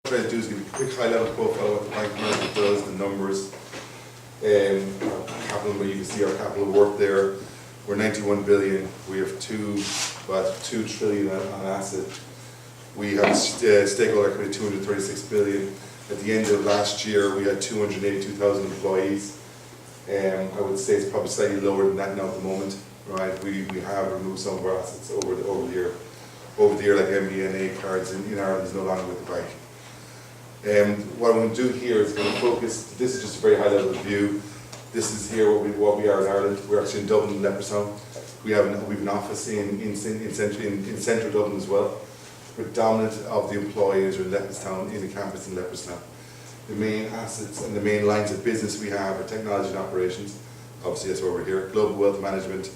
What I do is give a quick high-level profile of what the Bank of America does, the numbers, capital, where you can see our capital work there. We're 91 billion. We have about 2 trillion on asset. We have stakeholder equity 236 billion. At the end of last year, we had 282,000 employees. I would say it's probably slightly lower than that now at the moment. Right? We have removed some of our assets over the year. Over the year, like MBNA cards in Ireland is no longer with the bank. What I'm going to do here is going to focus. This is just a very high level view. This is here what we are in Ireland. We're actually in Dublin, Leopardstown. We have an office in central Dublin as well. Predominant of the employees are in Leopardstown, in the campus in Leopardstown. The main assets and the main lines of business we have are technology and operations. Obviously, that's why we're here. Global wealth management,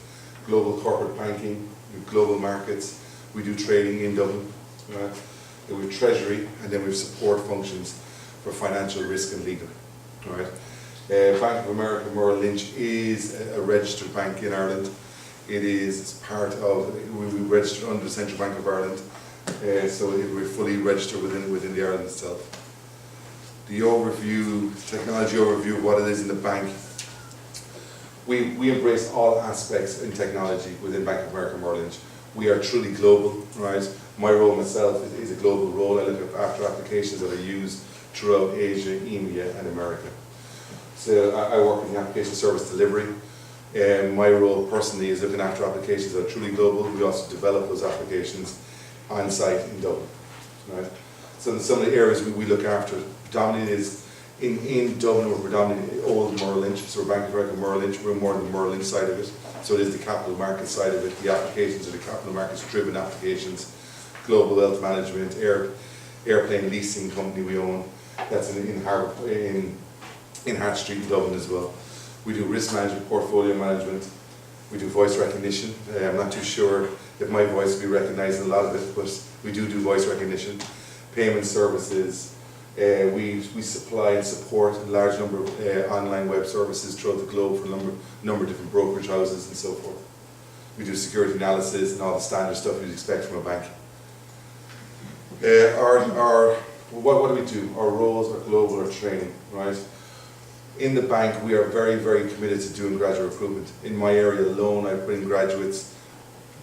global corporate banking, global markets. We do trading in Dublin. Then we have treasury, and then we have support functions for financial risk and legal. All right. Bank of America Merrill Lynch is a registered bank in Ireland. It is part of, we registered under the Central Bank of Ireland, so we're fully registered within the Ireland itself. The overview, technology overview of what it is in the bank. We embrace all aspects in technology within Bank of America Merrill Lynch. We are truly global, right? My role myself is a global role. I look after applications that are used throughout Asia, EMEA, and America. So I work in the application service delivery. My role personally is looking after applications that are truly global. We also develop those applications on site in Dublin, right? So some of the areas we look after predominantly is in Dublin. We're predominantly old Merrill Lynch, so we're Bank of America Merrill Lynch. We're more on the Merrill Lynch side of it. So it is the capital market side of it. The applications are the capital markets driven applications. Global wealth management, airplane leasing company we own. That's in Hart Street in Dublin as well. We do risk management, portfolio management. We do voice recognition. I'm not too sure if my voice will be recognised in a lot of it, but we do voice recognition. Payment services. We supply and support a large number of online web services throughout the globe for a number of different brokerage houses and so forth. We do security analysis and all the standard stuff you'd expect from a bank. What do we do? Our roles are global or training, right? In the bank, we are very, very committed to doing graduate recruitment. In my area alone, I bring graduates,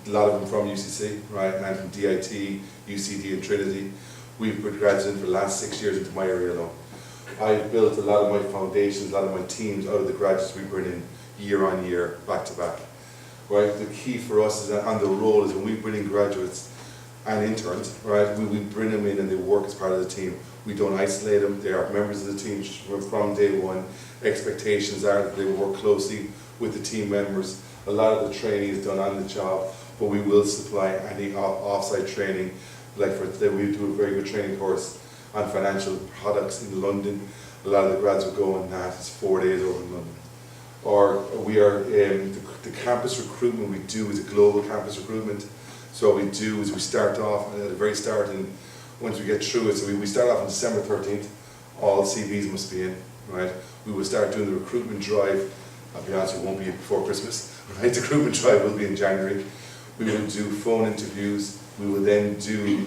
a lot of them from UCC, right, and from DIT, UCD, and Trinity. We've put graduates in for the last 6 years into my area alone. I've built a lot of my foundations, a lot of my teams out of the graduates we bring in year on year, back to back. Right? The key for us is that on the role is when we bring in graduates and interns, right, we bring them in and they work as part of the team. We don't isolate them, they are members of the team from day one. Expectations are that they work closely with the team members. A lot of the training is done on the job, but we will supply any off-site training. Like for today, we do a very good training course on financial products in London. A lot of the grads will go on that. It's 4 days over in London. Or we are the campus recruitment we do is a global campus recruitment. So what we do is we start off at the very start, and once we get through it, so we start off on December 13th. All CVs must be in, right? We will start doing the recruitment drive. I'll be honest, it won't be before Christmas, right? The recruitment drive will be in January. We will do phone interviews. We will then do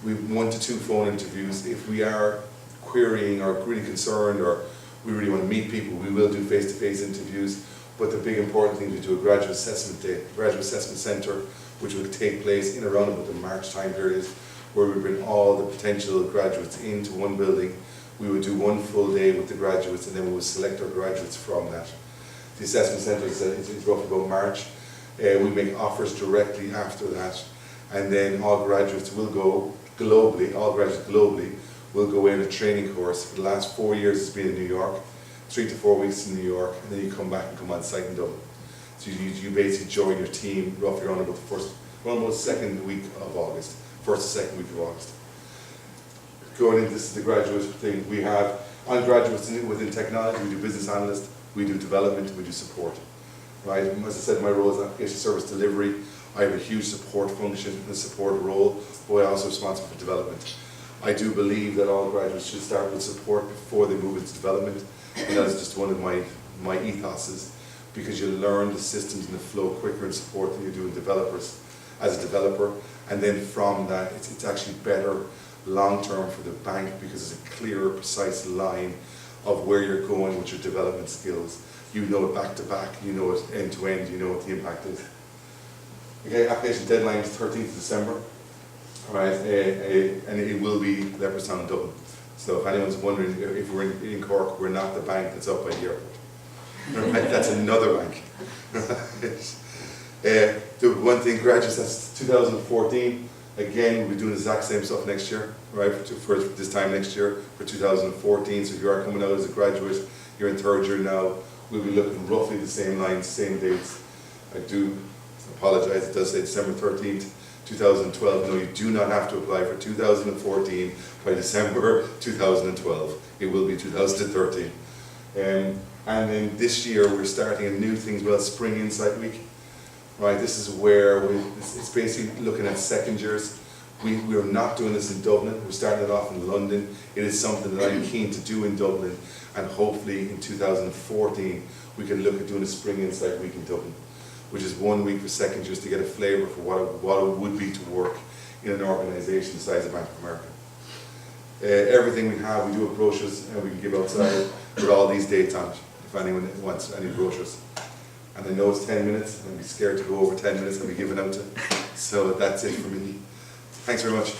1 to 2 phone interviews. If we are querying or really concerned or we really want to meet people, we will do face-to-face interviews. But the big important thing is we do a graduate assessment day, graduate assessment centre, which will take place in around about the March time period, where we bring all the potential graduates into one building. We will do 1 full day with the graduates, and then we will select our graduates from that. The assessment centre is roughly about March. We make offers directly after that. And then all graduates will go globally, all graduates globally will go in a training course. For the last 4 years it's been in New York, 3 to 4 weeks in New York, and then you come back and come on site in Dublin. So you basically join your team roughly around about the second week of August, first or second week of August. Going into this is the graduate thing. We have, on graduates within technology, we do business analyst, we do development, we do support. Right? As I said, my role is application service delivery. I have a huge support function and a support role, but I'm also responsible for development. I do believe that all graduates should start with support before they move into development, and that is just one of my ethoses, because you learn the systems and the flow quicker in support than you do in developers as a developer, and then from that it's actually better long-term for the bank because it's a clear, precise line of where you're going with your development skills. You know it back to back, you know it end to end, you know what the impact is. Okay, application deadline is 13th of December, right? And it will be Leopardstown and Dublin. So if anyone's wondering if we're in Cork, we're not the bank that's up by the airport. Right? That's another bank. The one thing, graduates, that's 2014. Again, we'll be doing the exact same stuff next year, right? For this time next year, for 2014. So if you are coming out as a graduate, you're in third year now, we'll be looking roughly the same lines, same dates. I do apologise, it does say December 13th, 2012. No, you do not have to apply for 2014 by December 2012. It will be 2013. And then this year we're starting a new thing as well, Spring Insight Week. Right, this is where it's basically looking at second years. We are not doing this in Dublin, we're starting it off in London. It is something that I'm keen to do in Dublin, and hopefully in 2014 we can look at doing a Spring Insight Week in Dublin, which is 1 week for second years to get a flavour for what it would be to work in an organisation the size of Bank of America. Everything we have, we do have brochures and we can give outside with all these dates on it, if anyone wants any brochures. And I know it's 10 minutes, and I'd be scared to go over 10 minutes and be given out to. So that's it for me. Thanks very much.